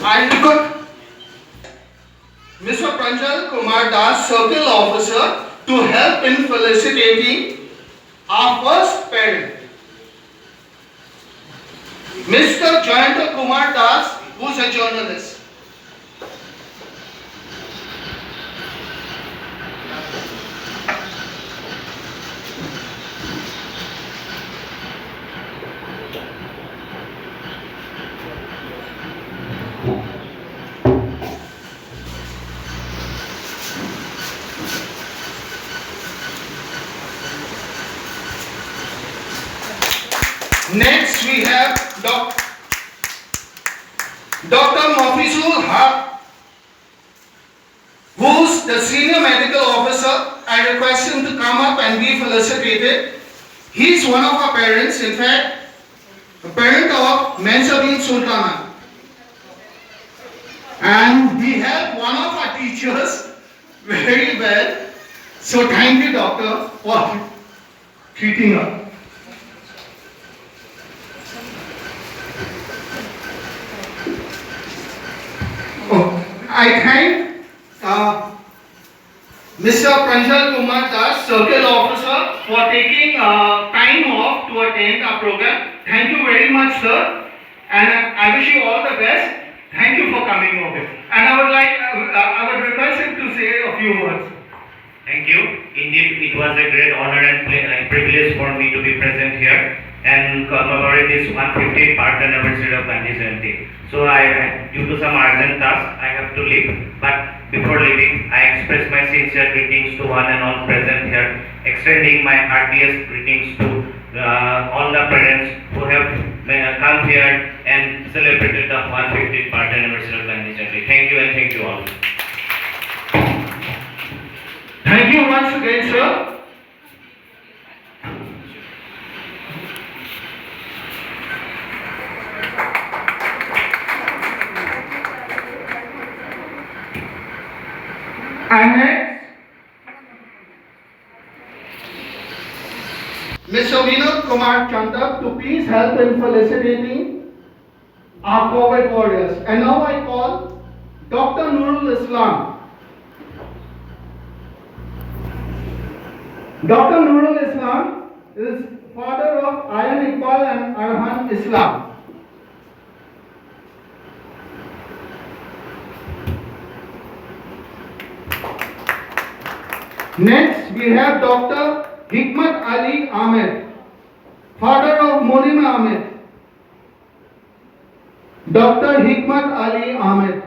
I request Mr. Pranjal Kumar Das, Circle Officer, to help in felicitating our first parent, Mr. Jayanta Kumar Das, who is a journalist. Next, we have Dr. Mofizul Haq, who's the senior medical officer. I request him to come up and be felicitated. He's one of our parents, in fact, a parent of Mensabin Sultana. And he helped one of our teachers very well. So thank you, doctor, for treating her. I thank Mr. Pranjal Kumar Das, Circle Officer, for taking time off to attend our program. Thank you very much, sir. And I wish you all the best. Thank you for coming over. And I would request him to say a few words. Thank you. Indeed, it was a great honor and privilege for me to be present here and commemorate this 150th birthday anniversary of Gandhi Jayanti. So, due to some urgent task, I have to leave. But before leaving, I express my sincere greetings to one and all present here, extending my heartiest greetings to all the parents who have come here and celebrated the 150th birthday anniversary of Gandhi Jayanti. Thank you and thank you all. Thank you once again, sir. And next, Mr. Vinod Kumar Chandak to please help in felicitating our COVID warriors. And now I call Dr. Nurul Islam. Dr. Nurul Islam is father of Ayan Iqbal and Arhan Islam. Next, we have Dr. Hikmat Ali Ahmed, father of Morima Ahmed. Dr. Hikmat Ali Ahmed.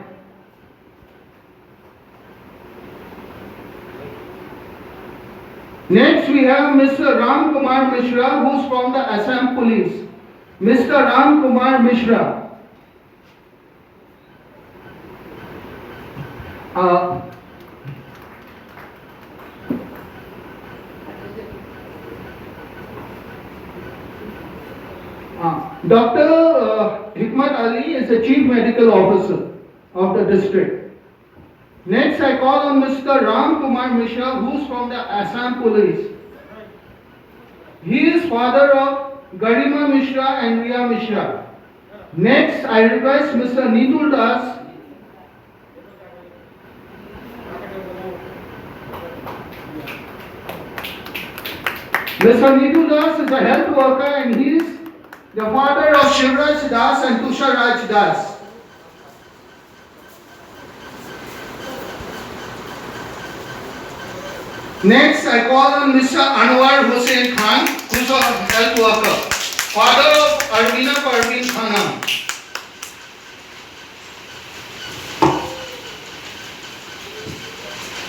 Next, we have Mr. Ram Kumar Mishra, who's from the Assam Police. Mr. Ram Kumar Mishra. Dr. Hikmat Ali is the Chief Medical Officer of the district. Next, I call on Mr. Ram Kumar Mishra, who's from the Assam Police. He is father of Garima Mishra and Ria Mishra. Next, I request Mr. Nitul Das. Mr. Nitul Das is a health worker and he is the father of Shivraj Das and Tushar Raj Das. Next, I call on Mr. Anwar Hussain Khan, who is a health worker, father of Arvina Parveen Khanam.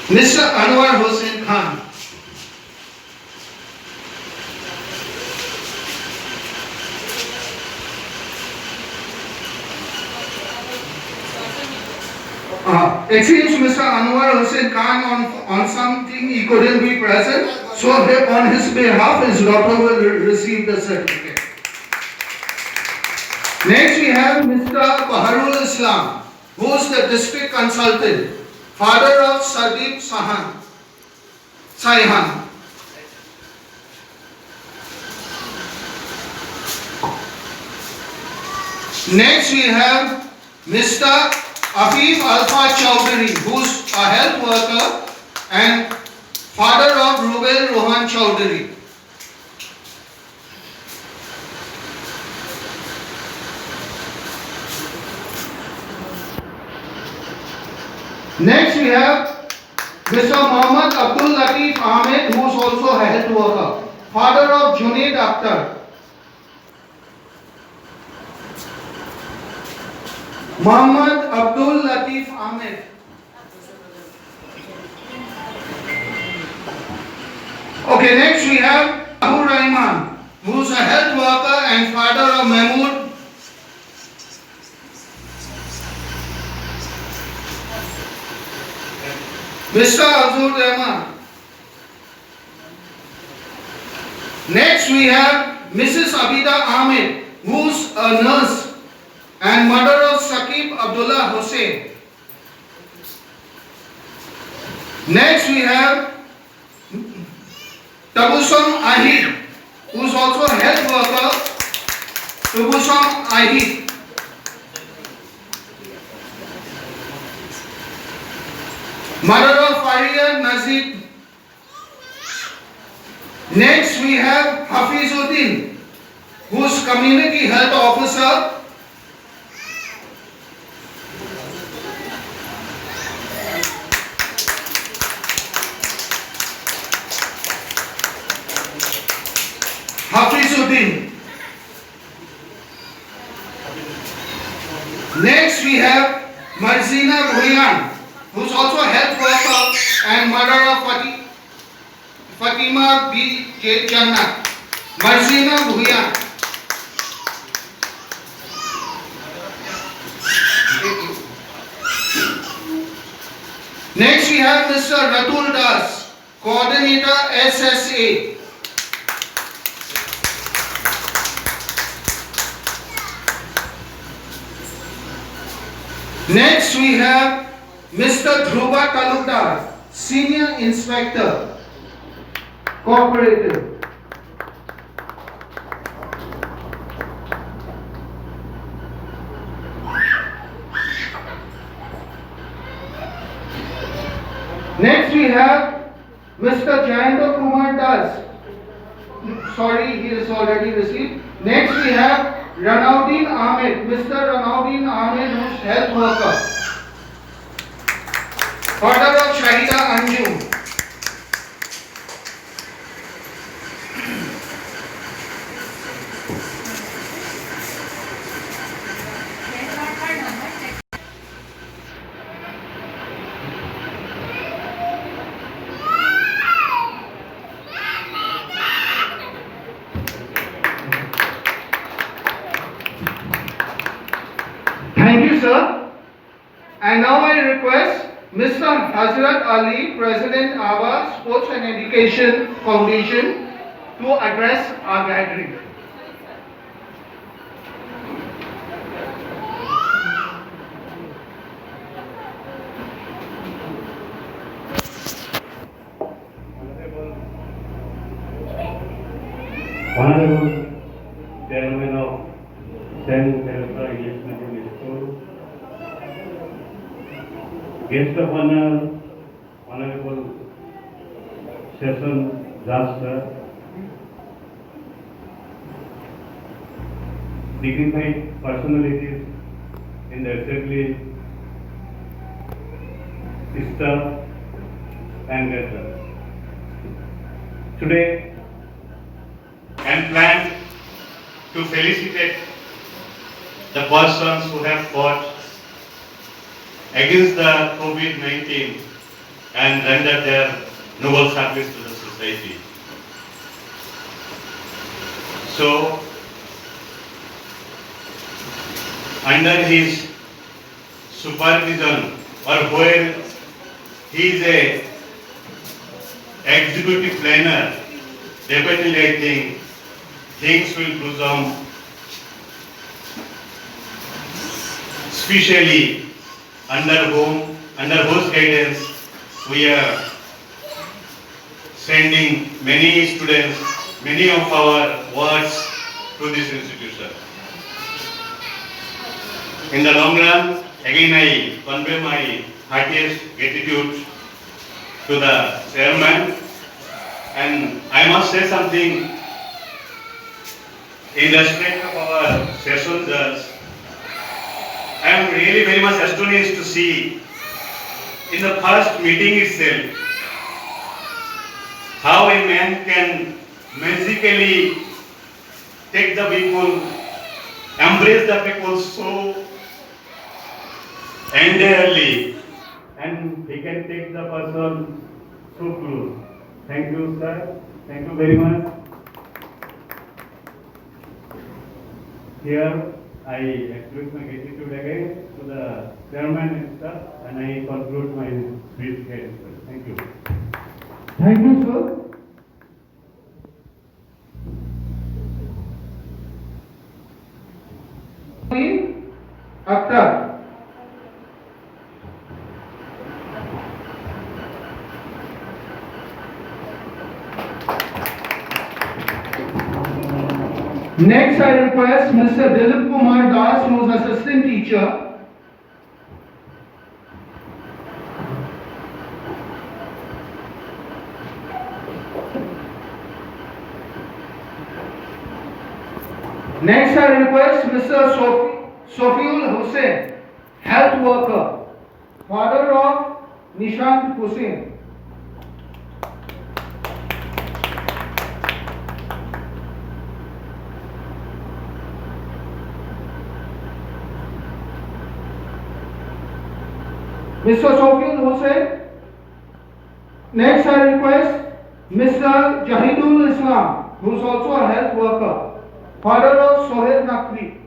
Mr. Anwar Hussain Khan. It seems Mr. Anwar Hussain Khan on something he couldn't be present, so on his behalf his daughter will receive the certificate. Next we have Mr. Baharul Islam, who is the district consultant, father of Sardeep Saihan. Next we have Mr. Afif Alfa Chowdhury, who's a health worker and father of Rubel Rohan Chowdhury. Next we have Mr. Mohammad Abdul Latif Ahmed, who is also a health worker, father of Junaid Akhtar. Mohammad Abdul Latif Ahmed. Okay, next we have Abu Rahman, who is a health worker and father of Mahmood. Mr. Azur Rahman. Next we have Mrs. Abida Ahmed, who's a nurse and mother of Saqib Abdullah Hussain. Next we have Tabusam Ahid, who's also a health worker. Tabusam Ahid. Mother of Fariya Nazid. Next we have Hafizuddin, who's community health officer. Hafizuddin. Next we have Marzina Bhuyan, who's also a health worker and mother of Fatima B. J. Jannat. Marzina Bhuyan. Next we have Mr. Ratul Das, coordinator SSA. Next we have Mr. Dhruva Talukdar, Senior Inspector, Cooperative. Next we have Mr. Jayendra Kumar Das. Sorry, he is already received. Next we have Ranauddin Ahmed, Mr. Ranauddin Ahmed, who's health worker. Father of Shahida Anjum. Thank you, sir. And now I request Mr. Hazrat Ali, President ABBA Sports and Education Foundation, to address our gathering. Honorable Chairman of St. Teresa English Medium School, Guest of Honor, Honorable Session Das Sir, dignified personalities in the assembly, staff and guests. Today, and planned to felicitate the persons who have fought against the COVID-19 and rendered their noble service to the society. So, under his supervision, or where he is a executive planner, definitely I think things will blossom, especially under whose guidance we are sending many students, many of our words to this institution. In the long run, again I convey my heartiest gratitude to the chairman, and I must say something in respect of our session judge. I am really very much astonished to see in the first meeting itself how a man can magically take the people, embrace the people so entirely, and he can take the person so close. Thank you, sir. Thank you very much. Here, I express my gratitude again to the chairman and staff, and I conclude my speech here. Thank you. Thank you, sir. Akhtar. Next, I request Mr. Dilip Kumar Das, who is assistant teacher. Next, I request Mr. Sofiul Hussain, health worker, father of Nishant Hussain. Mr. Sofiul Hussain. Next, I request Mr. Jahidul Islam, who is also a health worker, father of Sohail Naqvi.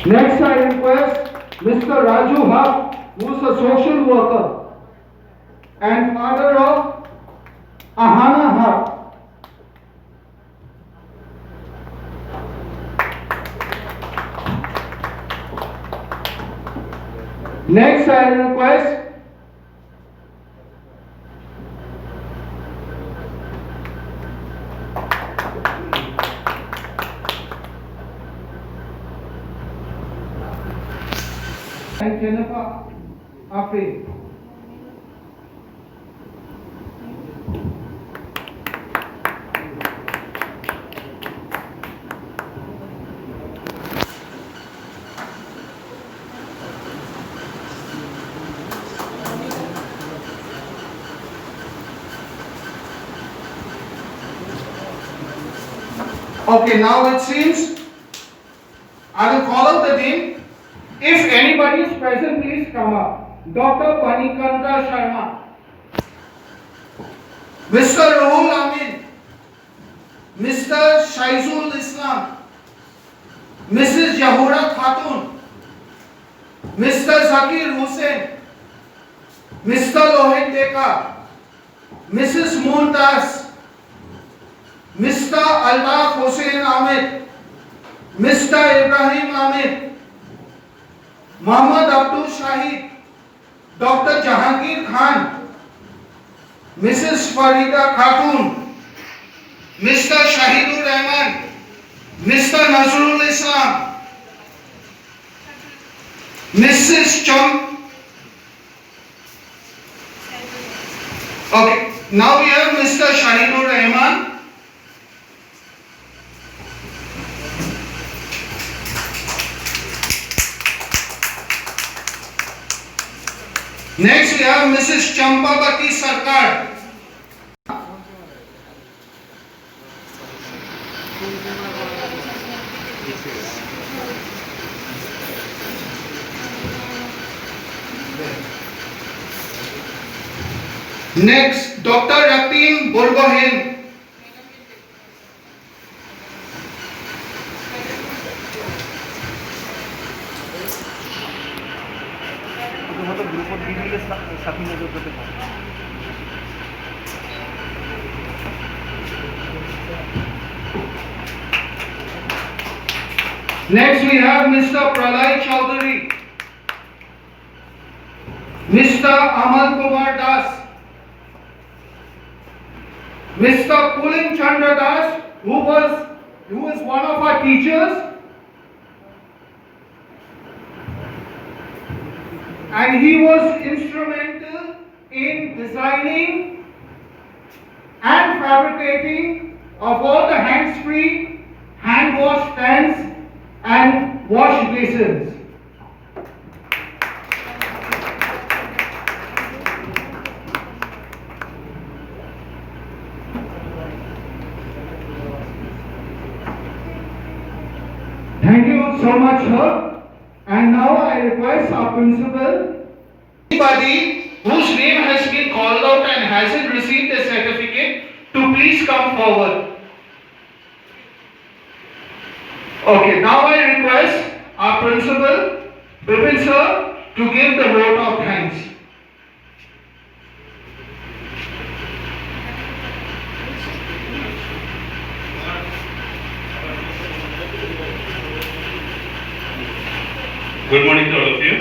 Next, I request Mr. Raju Haq, who is a social worker and father of Ahana Haq. Next, I request and Jennifer Afe. Okay, now it seems I will call out the name. If anybody is present, please come up. Dr. Panikanta Sharma, Mr. Rahul Amin, Mr. Shaizul Islam, Mrs. Jahura Khatun, Mr. Zakir Hussain, Mr. Lohit Deka, Mrs. Muntas, Mr. Altaf Hussain Ahmed, Mr. Ibrahim Ahmed, Muhammad Abdul Shahid, Dr. Jahangir Khan, Mrs. Farida Khatun, Mr. Shahidul Rahman, Mr. Nazrul Islam, Mrs. Chom. Okay, now we have Mr. Shahidul Rahman. Next we have Mrs. Champavati Sarkar. Next, Dr. Ratin Borgohain. Next we have Mr. Pralay Chaudhary, Mr. Amal Kumar Das, Mr. Pulin Chandra Das, who is one of our teachers, and he was instrumental in designing and fabricating of all the hands-free hand wash stands and wash basins. Thank you so much, sir. And now I request our principal, anybody whose name has been called out and hasn't received a certificate, to please come forward. Okay, now I request our principal, Bipin sir, to give the vote of thanks. Good morning to all of you.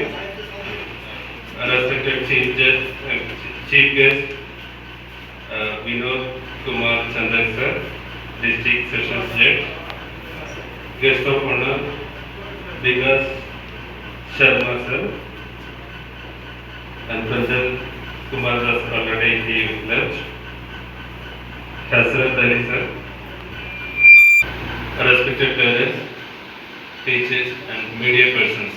Respected Chief Guest, Vinod Kumar Chandan sir, District Sessions Head, Guest of Honor, Vikas Sharma sir, and Pranjal Kumar Das already he left, Hasrat Ali sir, respected parents, teachers and media persons.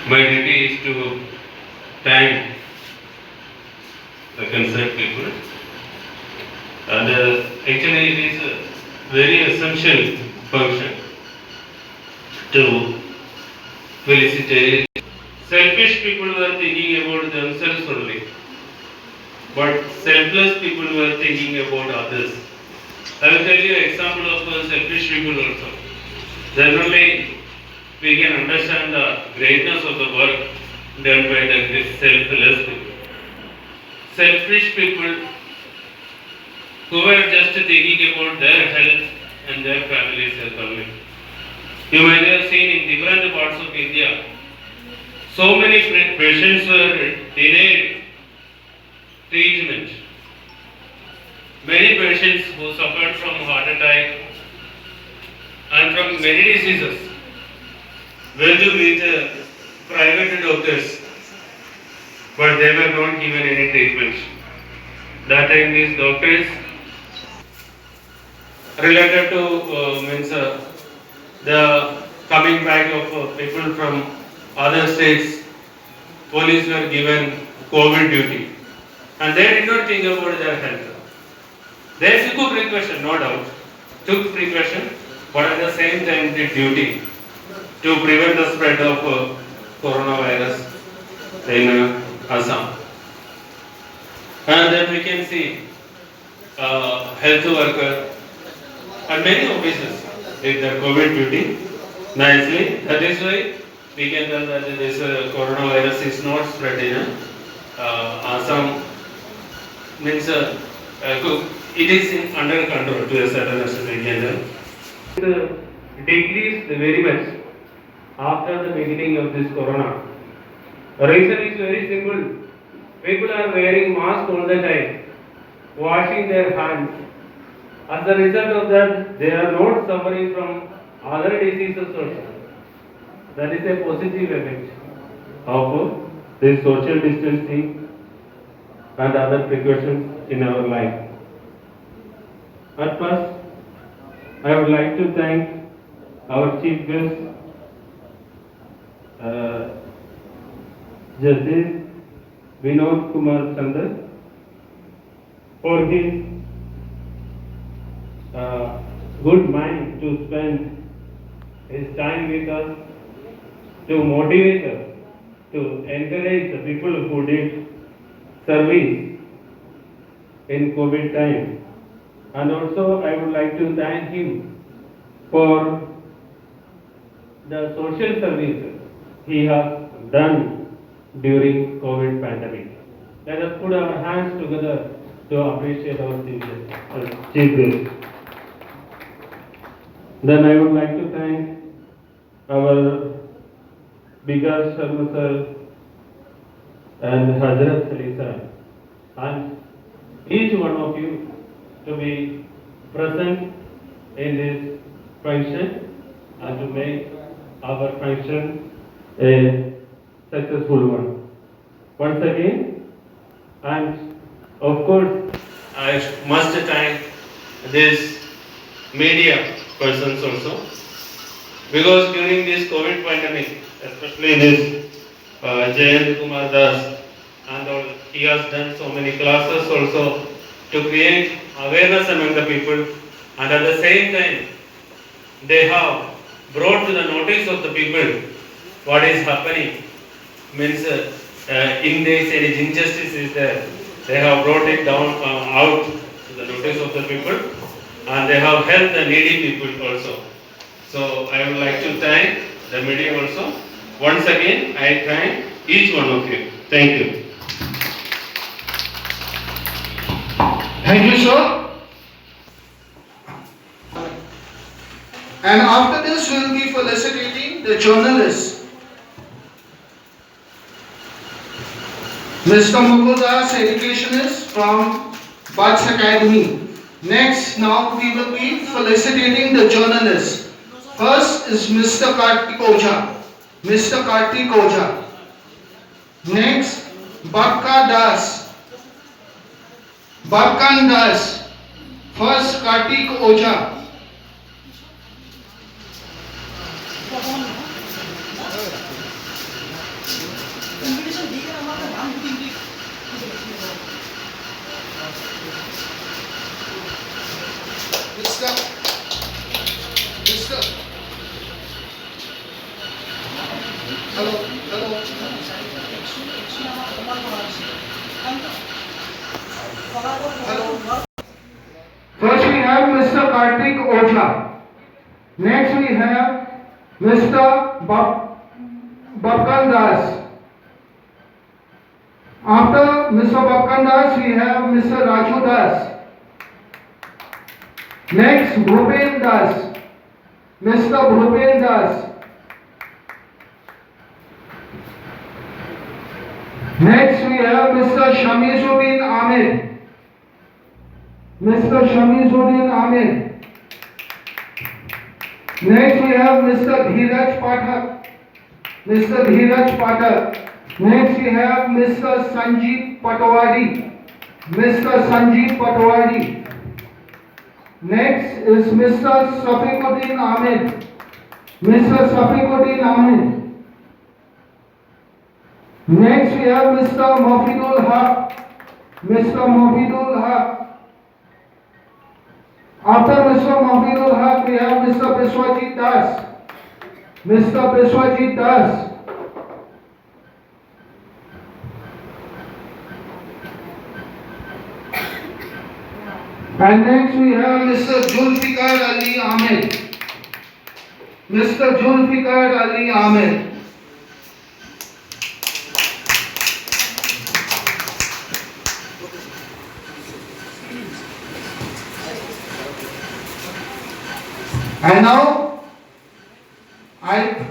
My duty is to thank the concerned people, and actually it is a very essential function to felicitate. Selfish people were thinking about themselves only, but selfless people were thinking about others. I will tell you an example of selfish people also. Generally, we can understand the greatness of the work done by the selfless people. Selfish people who were just thinking about their health and their family's health only. You might have seen in different parts of India, so many patients were delayed treatment. Many patients who suffered from heart attack and from many diseases went to meet private doctors, but they were not given any treatment. That time these doctors related to the coming back of people from other states, police were given COVID duty, and they did not think about their health. They took precaution, no doubt, took precaution, but at the same time did duty to prevent the spread of coronavirus in Assam. And then we can see health worker and many officers did their COVID duty nicely. That is why we can tell that this coronavirus is not spread in Assam. Means it is under control to a certain extent. We can tell. It decreased very much after the beginning of this corona. The reason is very simple. People are wearing masks all the time, washing their hands. As a result of that, they are not suffering from other diseases also. That is a positive effect of this social distancing and other precautions in our life. At first, I would like to thank our chief guest, Justice Vinod Kumar Chandra, for his good mind to spend his time with us, to motivate us, to encourage the people who did service in COVID time. And also I would like to thank him for the social services he has done during COVID pandemic. Let us put our hands together to appreciate our chief guest. Then I would like to thank our Vikas Sharma sir and Hazrat Ali sir, and each one of you to be present in this function and to make our function a successful one. Once again, and of course, I must thank these media persons also, because during this COVID pandemic, especially this Jayant Kumar Das, and all, he has done so many classes also to create awareness among the people, and at the same time, they have brought to the notice of the people what is happening. Means in this any injustice is there, they have brought it down out to the notice of the people, and they have helped the needy people also. So I would like to thank the media also. Once again, I thank each one of you. Thank you. Thank you, sir. And after this, we will be felicitating the journalists. Mr. Mukul Das, educationist from Buds Academy. Next, now we will be felicitating the journalists. First is Mr. Kartik Oja. Mr. Kartik Oja. Next, Bakka Das. Bakkan Das. First, Kartik Oja. Mr. Hello. First we have Mr. Kartik Oja. Next we have Mr. Bakkan Das. After Mr. Bakkan Das, we have Mr. Raju Das. Next, Bhupen Das. Mr. Bhupen Das. Next, we have Mr. Shamizuddin Ahmed. Mr. Shamizuddin Ahmed. Next, we have Mr. Dheeraj Pathak. Mr. Dheeraj Pathak. Next, we have Mr. Sanjeev Patwari. Mr. Sanjeev Patwari. Next is Mr. Safiquddin Ahmed. Mr. Safiquddin Ahmed. Next we have Mr. Mofidul Haq. Mr. Mofidul Haq. After Mr. Mofidul Haq we have Mr. Biswajit Das. Mr. Biswajit Das. And next we have Mr. Zulfikar Ali Ahmed. Mr. Zulfikar Ali Ahmed. And now I